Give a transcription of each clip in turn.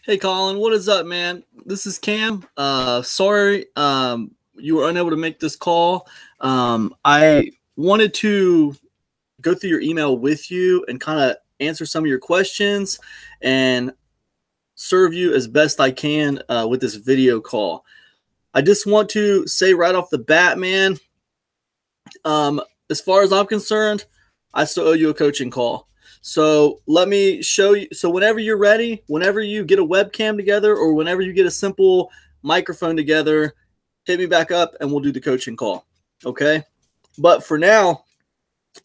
Hey Colin, what is up, man? This is Cam. Sorry, you were unable to make this call. I wanted to go through your email with you and kind of answer some of your questions and serve you as best I can with this video call. I just want to say right off the bat, man, as far as I'm concerned, I still owe you a coaching call. So let me show you. So whenever you're ready, whenever you get a webcam together or whenever you get a simple microphone together, hit me back up and we'll do the coaching call. Okay. But for now,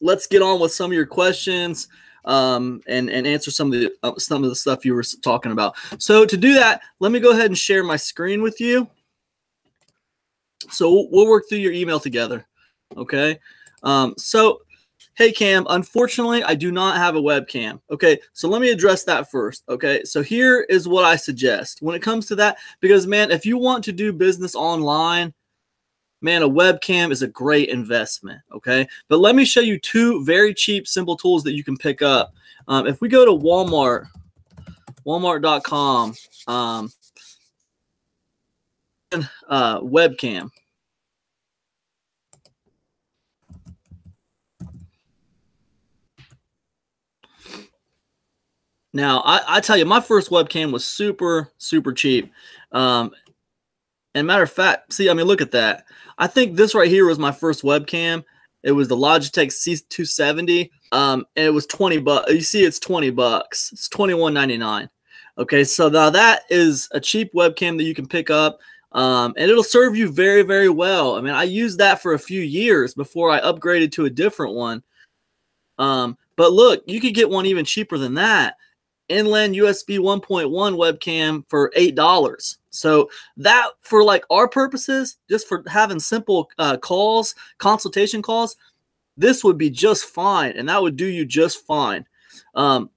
let's get on with some of your questions and answer some of the stuff you were talking about. So to do that, let me go ahead and share my screen with you. So we'll work through your email together. Okay. So hey, Cam, unfortunately, I do not have a webcam. Okay, so let me address that first. Okay, so here is what I suggest when it comes to that, because, man, if you want to do business online, man, a webcam is a great investment. Okay, but let me show you two very cheap, simple tools that you can pick up. If we go to Walmart, walmart.com, webcam. Now, I tell you, my first webcam was super, super cheap. And matter of fact, see, I mean, look at that. I think this right here was my first webcam. It was the Logitech C270. And it was 20 bucks. You see, it's 20 bucks. It's $21.99. Okay, so now that is a cheap webcam that you can pick up. And it'll serve you very, very well. I mean, I used that for a few years before I upgraded to a different one. But look, you could get one even cheaper than that. Inland USB 1.1 webcam for $8. So that, for like our purposes, just for having simple calls, consultation calls, this would be just fine, and that would do you just fine. Now,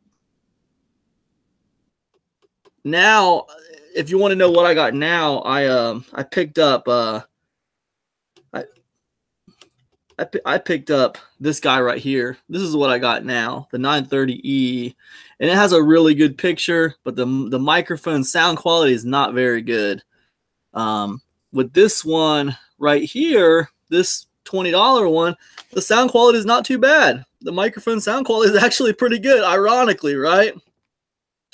if you want to know what I got now, I picked up I picked up this guy right here. This is what I got now, the 930E. And it has a really good picture, but the microphone sound quality is not very good. With this one right here, this $20 one, the sound quality is not too bad. The microphone sound quality is actually pretty good, ironically, right?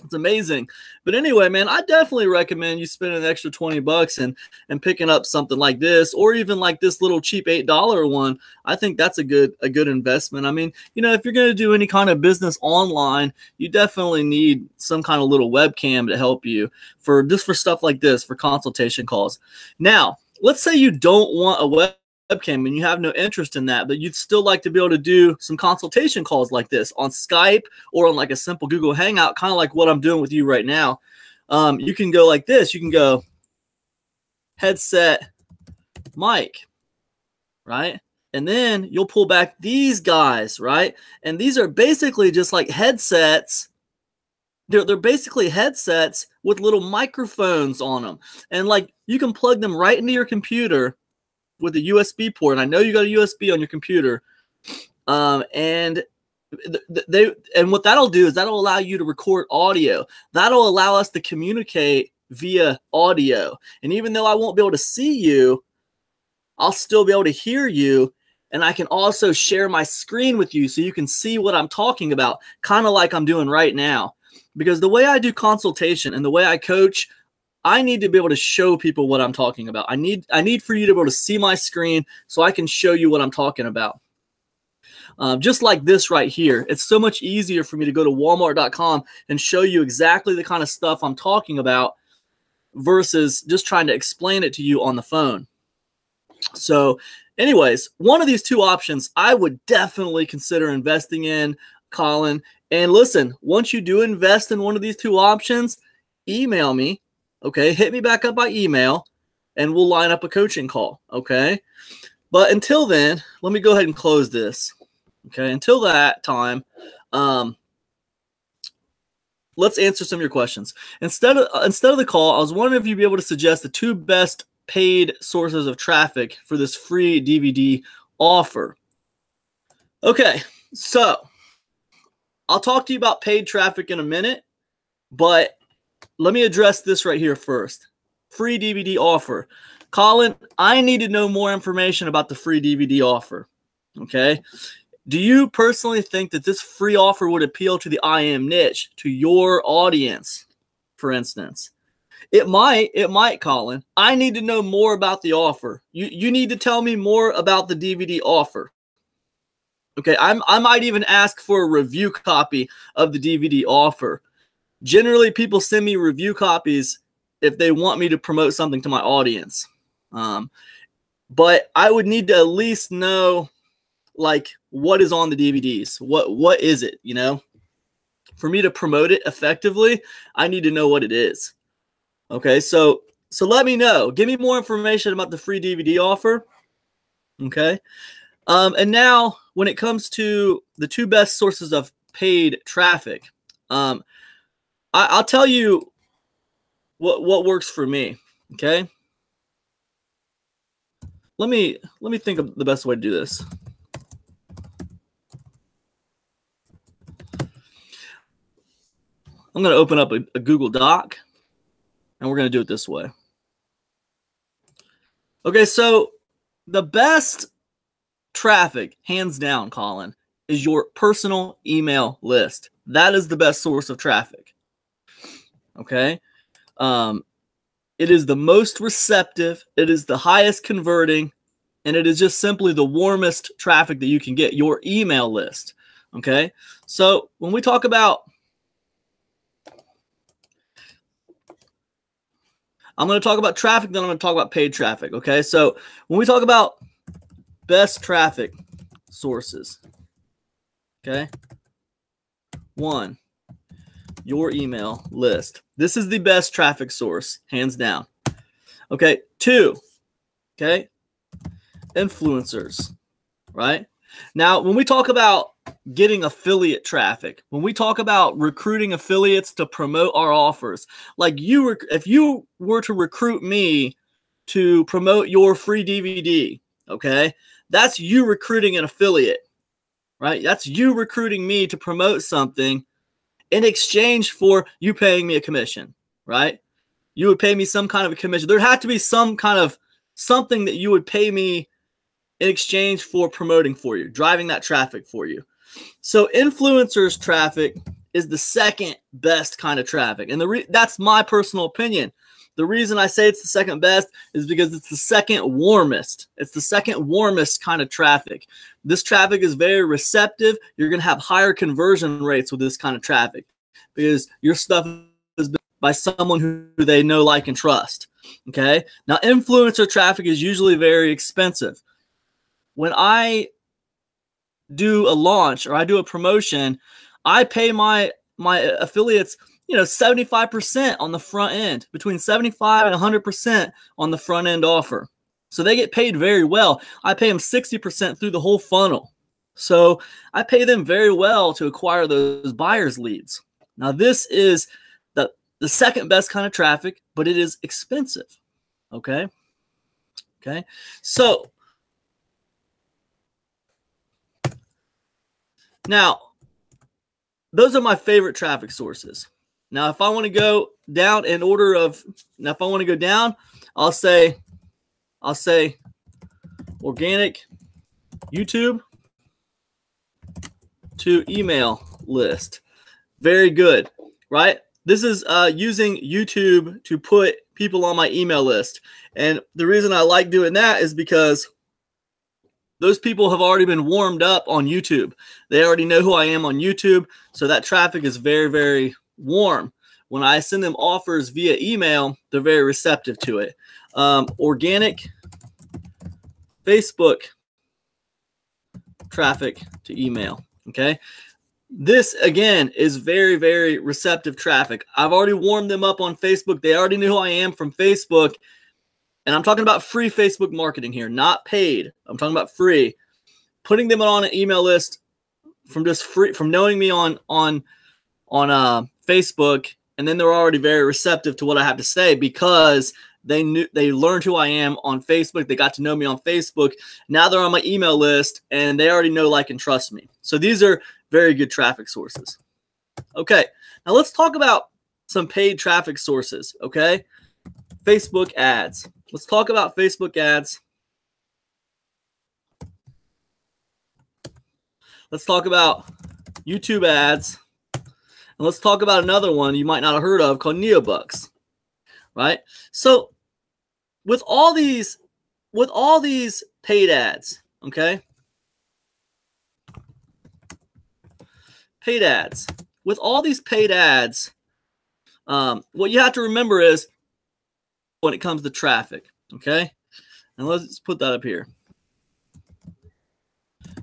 It's amazing. But anyway, man, I definitely recommend you spending an extra 20 bucks and picking up something like this, or even like this little cheap $8 one. I think that's a good investment. I mean, you know, if you're going to do any kind of business online, you definitely need some kind of little webcam to help you for stuff like this, for consultation calls. Now, let's say you don't want a webcam and you have no interest in that, but you'd still like to be able to do some consultation calls like this on Skype or on like a simple Google Hangout, kind of like what I'm doing with you right now. You can go like this. You can go headset mic, right? And then you'll pull back these guys, right? And these are basically just like headsets. They're basically headsets with little microphones on them. And like you can plug them right into your computer with a USB port. And I know you got a USB on your computer. And what that'll do is that'll allow you to record audio. That'll allow us to communicate via audio. And even though I won't be able to see you, I'll still be able to hear you. And I can also share my screen with you so you can see what I'm talking about, kind of like I'm doing right now. Because the way I do consultation and the way I coach, I need to be able to show people what I'm talking about. I need for you to be able to see my screen so I can show you what I'm talking about. Just like this right here. It's so much easier for me to go to walmart.com and show you exactly the kind of stuff I'm talking about versus just trying to explain it to you on the phone. So anyways, one of these two options I would definitely consider investing in, Colin. And listen, once you do invest in one of these two options, email me. Okay, hit me back up by email, and we'll line up a coaching call, okay? But until then, let me go ahead and close this, okay? Until that time, let's answer some of your questions. Instead of the call, I was wondering if you'd be able to suggest the two best paid sources of traffic for this free DVD offer. Okay, so I'll talk to you about paid traffic in a minute, but let me address this right here first. Free DVD offer. Colin, I need to know more information about the free DVD offer. Okay. Do you personally think that this free offer would appeal to the IM niche, to your audience, for instance? It might, Colin. I need to know more about the offer. You need to tell me more about the DVD offer. Okay, I might even ask for a review copy of the DVD offer. Generally, people send me review copies if they want me to promote something to my audience. But I would need to at least know, like, what is on the DVDs. What is it, you know? For me to promote it effectively, I need to know what it is. Okay, so let me know. Give me more information about the free DVD offer. Okay. And now when it comes to the two best sources of paid traffic, I'll tell you what works for me. Okay. Let me think of the best way to do this. I'm going to open up a Google Doc, and we're going to do it this way. Okay, so the best traffic, hands down, Colin, is your personal email list. That is the best source of traffic. Okay. It is the most receptive. It is the highest converting. And it is just simply the warmest traffic that you can get, your email list. Okay. So when we talk about, I'm going to talk about traffic, then I'm going to talk about paid traffic. Okay. So when we talk about best traffic sources, okay, 1, your email list. This is the best traffic source, hands down. Okay, 2, okay, influencers, right? Now, when we talk about getting affiliate traffic, when we talk about recruiting affiliates to promote our offers, like if you were to recruit me to promote your free DVD, okay, that's you recruiting an affiliate, right? That's you recruiting me to promote something in exchange for you paying me a commission, right? You would pay me some kind of a commission. There had to be some kind of something that you would pay me in exchange for promoting for you, driving that traffic for you. So influencers traffic is the second best kind of traffic. And that's my personal opinion. The reason I say it's the second best is because it's the second warmest. It's the second warmest kind of traffic. This traffic is very receptive. You're going to have higher conversion rates with this kind of traffic because your stuff is by someone who they know, like, and trust. Okay. Now, influencer traffic is usually very expensive. When I do a launch or I do a promotion, I pay my affiliates, 75% on the front end, between 75 and 100% on the front end offer. So they get paid very well. I pay them 60% through the whole funnel. So I pay them very well to acquire those buyers leads. Now this is the second best kind of traffic, but it is expensive. Okay. Okay. So now those are my favorite traffic sources. Now, if I want to go down in order of, if I want to go down, I'll say organic YouTube to email list. Very good, right? This is using YouTube to put people on my email list. And the reason I like doing that is because those people have already been warmed up on YouTube. They already know who I am on YouTube. So that traffic is very, very warm. When I send them offers via email, they're very receptive to it. Organic Facebook traffic to email. Okay. This, again, is very, very receptive traffic. I've already warmed them up on Facebook. They already know who I am from Facebook. And I'm talking about free Facebook marketing here, not paid. I'm talking about free. Putting them on an email list from just free, from knowing me on Facebook, and then they're already very receptive to what I have to say because they learned who I am on Facebook. They got to know me on Facebook. Now they're on my email list, and they already know, like, and trust me. So these are very good traffic sources. Okay, now let's talk about some paid traffic sources, okay? Facebook ads. Let's talk about Facebook ads. Let's talk about YouTube ads. And let's talk about another one you might not have heard of called Neobucks, right? So with all these paid ads, okay? Paid ads. With all these paid ads, what you have to remember is when it comes to traffic, okay? And let's put that up here.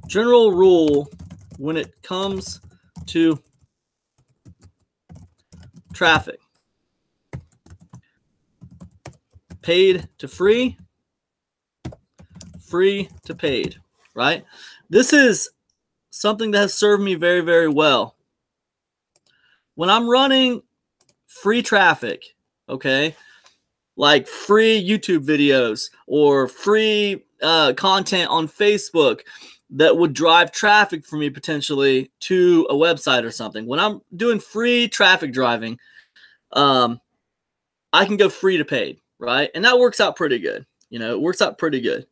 General rule when it comes to traffic. Paid to free, free to paid, right? This is something that has served me very, very well. When I'm running free traffic, okay, like free YouTube videos or free content on Facebook that would drive traffic for me potentially to a website or something. When I'm doing free traffic driving, I can go free to paid, right? And that works out pretty good. You know, it works out pretty good.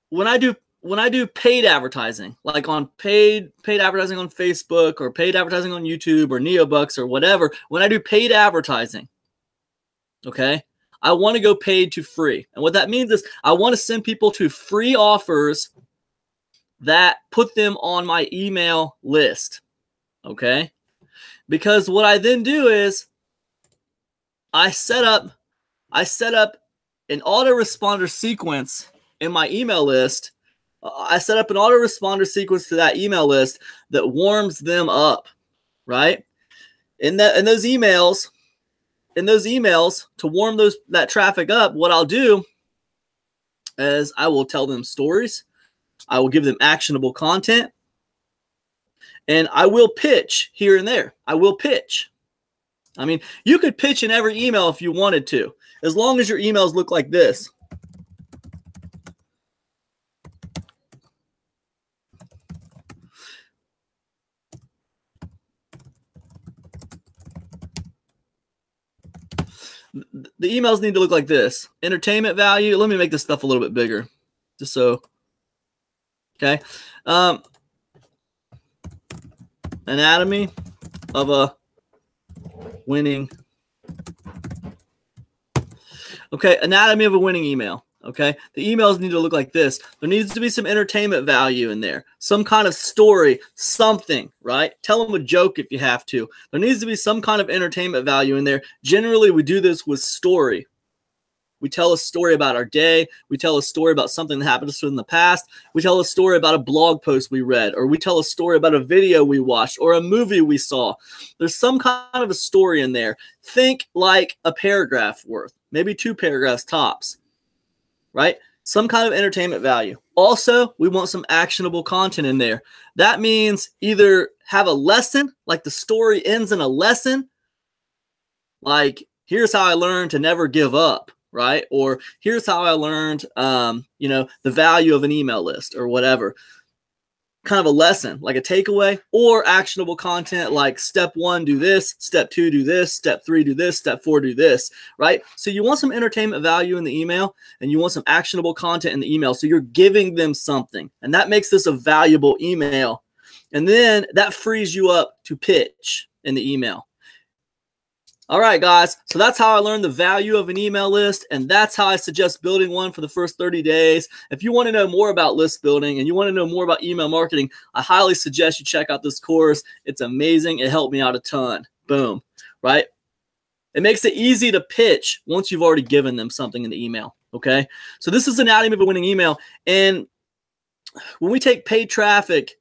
When I do paid advertising, like on paid advertising on Facebook or paid advertising on YouTube or Neobucks or whatever, when I do paid advertising, okay, I want to go paid to free. And what that means is I want to send people to free offers that put them on my email list, okay? Because what I then do is I set up an autoresponder sequence in my email list. I set up an autoresponder sequence to that email list that warms them up, right? In those emails to warm that traffic up, what I'll do is I will tell them stories. I will give them actionable content. And I will pitch here and there. I will pitch. I mean, you could pitch in every email if you wanted to, as long as your emails look like this. The emails need to look like this. Entertainment value. Let me make this stuff a little bit bigger, just so. Okay. Anatomy of a winning. Okay, anatomy of a winning email. Okay, the emails need to look like this. There needs to be some entertainment value in there, some kind of story, something, right? Tell them a joke if you have to. There needs to be some kind of entertainment value in there. Generally, we do this with story. We tell a story about our day. We tell a story about something that happened to us in the past. We tell a story about a blog post we read, or we tell a story about a video we watched or a movie we saw. There's some kind of a story in there. Think like a paragraph worth, maybe 2 paragraphs tops, right? Some kind of entertainment value. Also, we want some actionable content in there. That means either have a lesson, like the story ends in a lesson, like here's how I learned to never give up, right? Or here's how I learned, the value of an email list or whatever. Kind of a lesson, like a takeaway, or actionable content like step 1, do this, step 2, do this, step 3, do this, step 4, do this, right? So you want some entertainment value in the email and you want some actionable content in the email. So you're giving them something, and that makes this a valuable email. And then that frees you up to pitch in the email. All right, guys, so that's how I learned the value of an email list, and that's how I suggest building one for the first 30 days. If you want to know more about list building and you want to know more about email marketing, I highly suggest you check out this course. It's amazing. It helped me out a ton. Boom, right? It makes it easy to pitch once you've already given them something in the email, okay? So this is anatomy of a winning email, and when we take paid traffic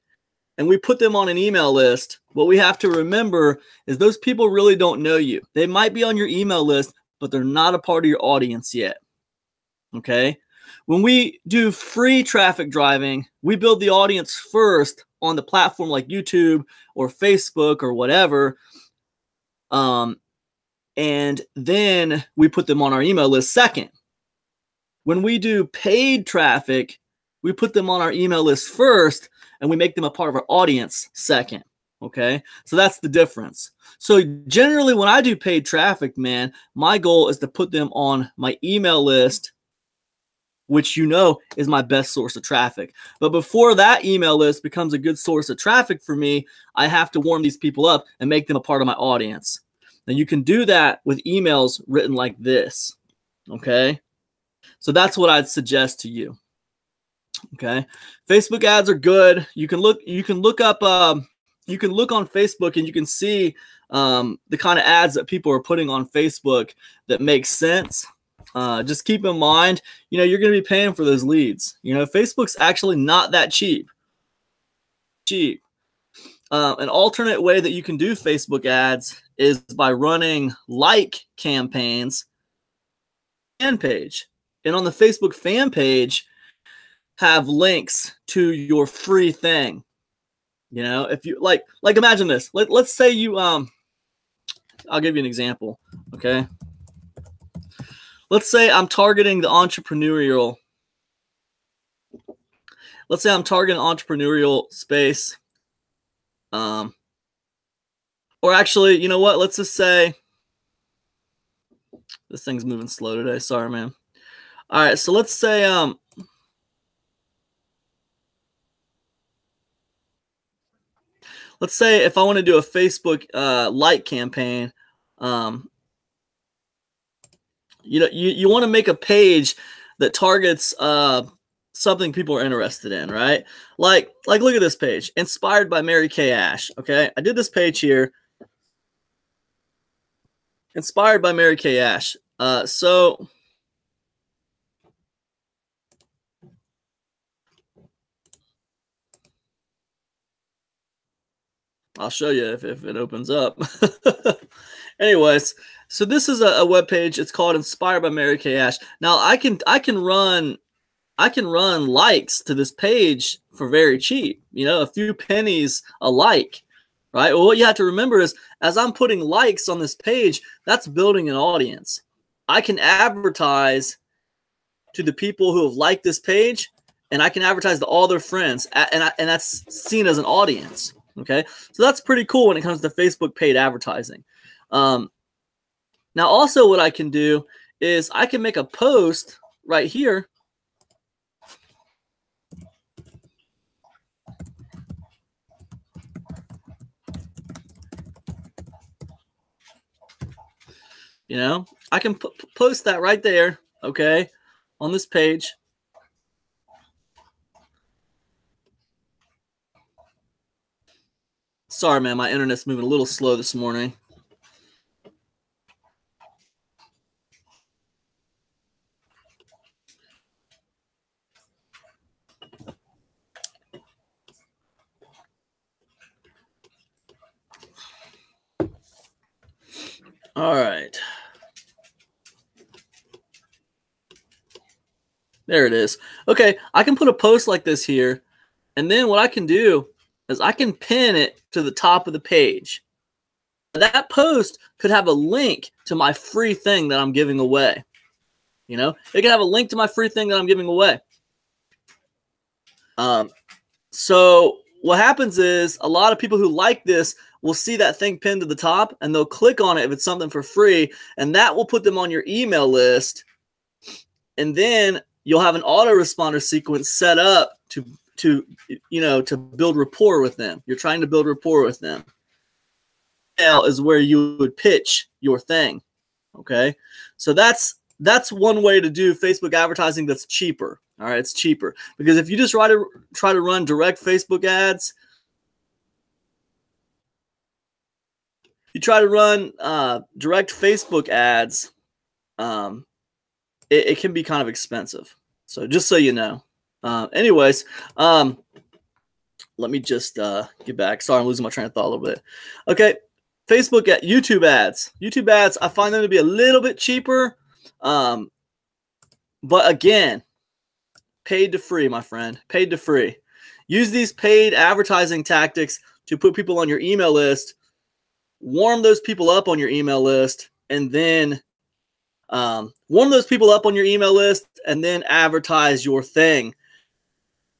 and we put them on an email list, what we have to remember is those people really don't know you. They might be on your email list, but they're not a part of your audience yet, okay? When we do free traffic driving, we build the audience first on the platform like YouTube or Facebook or whatever, and then we put them on our email list second. When we do paid traffic, we put them on our email list first, and we make them a part of our audience second. Okay, so that's the difference. So generally when I do paid traffic, man, my goal is to put them on my email list, which is my best source of traffic. But before that email list becomes a good source of traffic for me, I have to warm these people up and make them a part of my audience. And you can do that with emails written like this. Okay, so that's what I'd suggest to you. Okay, Facebook ads are good. You can look up you can look on Facebook and you can see the kind of ads that people are putting on Facebook that make sense. Just keep in mind, you're going to be paying for those leads. Facebook's actually not that cheap. An alternate way that you can do Facebook ads is by running like campaigns fan page. And on the Facebook fan page, have links to your free thing. If you like imagine this. Let's say you I'll give you an example. Okay. Let's say I'm targeting the entrepreneurial. Let's say I'm targeting entrepreneurial space. Or actually, you know what? Let's just say this thing's moving slow today. Sorry, man. All right, so let's say if I want to do a Facebook like campaign, you want to make a page that targets something people are interested in, right? Like look at this page, inspired by Mary Kay Ash. Okay, I did this page here, inspired by Mary Kay Ash. So I'll show you if it opens up. Anyways, so this is a web page. It's called Inspired by Mary Kay Ash. Now I can run likes to this page for very cheap. A few pennies a like, right? Well, what you have to remember is as I'm putting likes on this page, that's building an audience. I can advertise to the people who have liked this page, and I can advertise to all their friends, and that's seen as an audience. Okay, so that's pretty cool when it comes to Facebook paid advertising. Now, also what I can do is I can make a post right here. I can post that right there, okay, on this page. Sorry, man, my internet's moving a little slow this morning. All right. There it is. Okay, I can put a post like this here, and then what I can do is I can pin it to the top of the page. That post could have a link to my free thing that I'm giving away. It could have a link to my free thing that I'm giving away. So what happens is a lot of people who like this will see that thing pinned to the top, and they'll click on it if it's something for free, and that will put them on your email list. And then you'll have an autoresponder sequence set up to build rapport with them. You're trying to build rapport with them. Email is where you would pitch your thing. Okay, so that's one way to do Facebook advertising that's cheaper. All right, it's cheaper because if you just try to run direct Facebook ads, you try to run direct Facebook ads, it can be kind of expensive. So just so you know. Anyways, let me just get back. Sorry, I'm losing my train of thought a little bit. Okay, Facebook at YouTube ads. YouTube ads, I find them to be a little bit cheaper. But again, paid to free, my friend. Paid to free. Use these paid advertising tactics to put people on your email list, warm those people up on your email list, and then warm those people up on your email list, and then advertise your thing.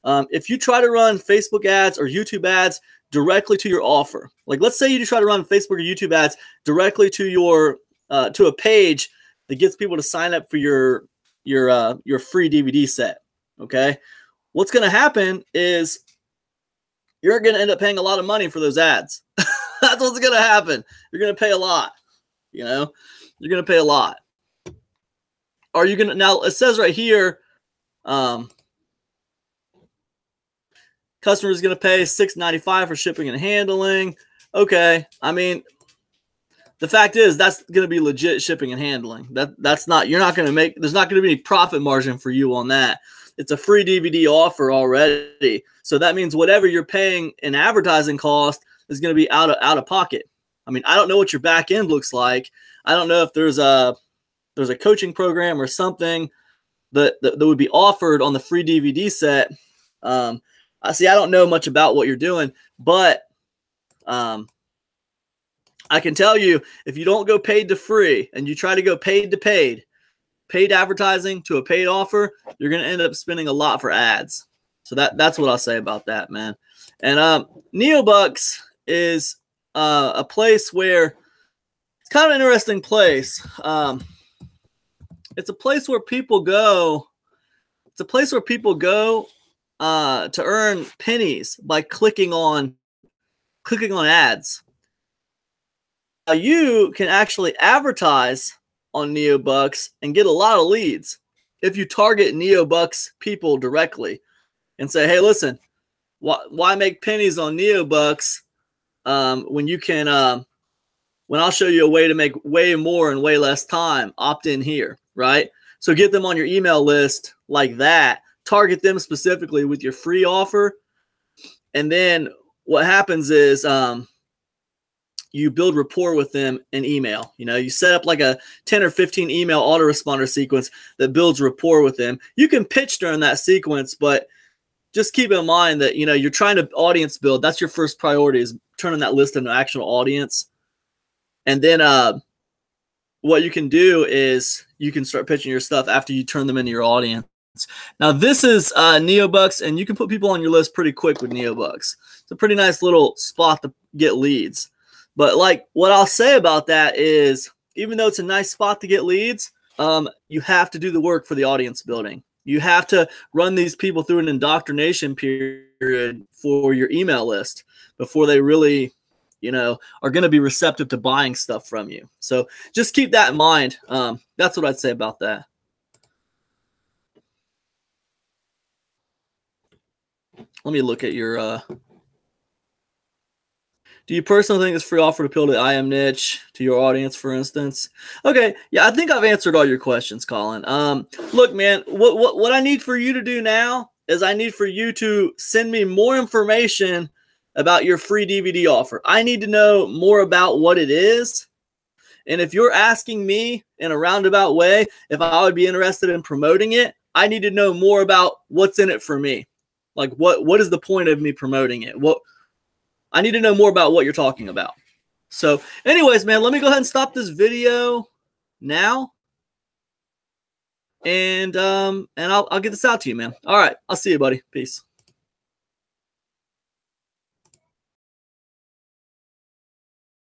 If you try to run Facebook ads or YouTube ads directly to your offer, like let's say you try to run Facebook or YouTube ads directly to your to a page that gets people to sign up for your free DVD set. Okay, what's going to happen is you're going to end up paying a lot of money for those ads. That's what's going to happen. You're going to pay a lot. You know, you're going to pay a lot. Are you going to, now it says right here, customer is going to pay $6.95 for shipping and handling. Okay. I mean, the fact is that's going to be legit shipping and handling. That's not, you're not going to make, there's not going to be any profit margin for you on that. It's a free DVD offer already. So that means whatever you're paying in advertising cost is going to be out of pocket. I mean, I don't know what your back end looks like. I don't know if there's a coaching program or something that would be offered on the free DVD set. I don't know much about what you're doing, but I can tell you, if you don't go paid to free and you try to go paid to paid advertising to a paid offer, you're going to end up spending a lot for ads. So that's what I'll say about that, man. And Neobucks is a place where it's kind of an interesting place. It's a place where people go. It's a place where people go to earn pennies by clicking on ads. Now you can actually advertise on Neobucks and get a lot of leads if you target Neobucks people directly and say, hey, listen, why make pennies on Neobucks when you can when I'll show you a way to make way more in way less time? Opt in here, right? So get them on your email list like that. Target them specifically with your free offer. And then what happens is you build rapport with them in email. You know, you set up like a 10 or 15 email autoresponder sequence that builds rapport with them. You can pitch during that sequence, but just keep in mind that, you know, you're trying to audience build. That's your first priority, is turning that list into an actual audience. And then what you can do is you can start pitching your stuff after you turn them into your audience. Now, this is Neobucks, and you can put people on your list pretty quick with Neobucks. It's a pretty nice little spot to get leads. But like what I'll say about that is, even though it's a nice spot to get leads, you have to do the work for the audience building. You have to run these people through an indoctrination period for your email list before they really, you know, are going to be receptive to buying stuff from you. So just keep that in mind. That's what I'd say about that. Let me look at your do you personally think it's free offer to appeal to the IM niche, to your audience, for instance? Okay, yeah, I think I've answered all your questions, Colin. Look, man, what I need for you to do now is I need for you to send me more information about your free DVD offer. I need to know more about what it is. And if you're asking me in a roundabout way if I would be interested in promoting it, I need to know more about what's in it for me. Like what is the point of me promoting it? I need to know more about what you're talking about. So anyways, man, let me go ahead and stop this video now. And I'll get this out to you, man. All right. I'll see you, buddy. Peace.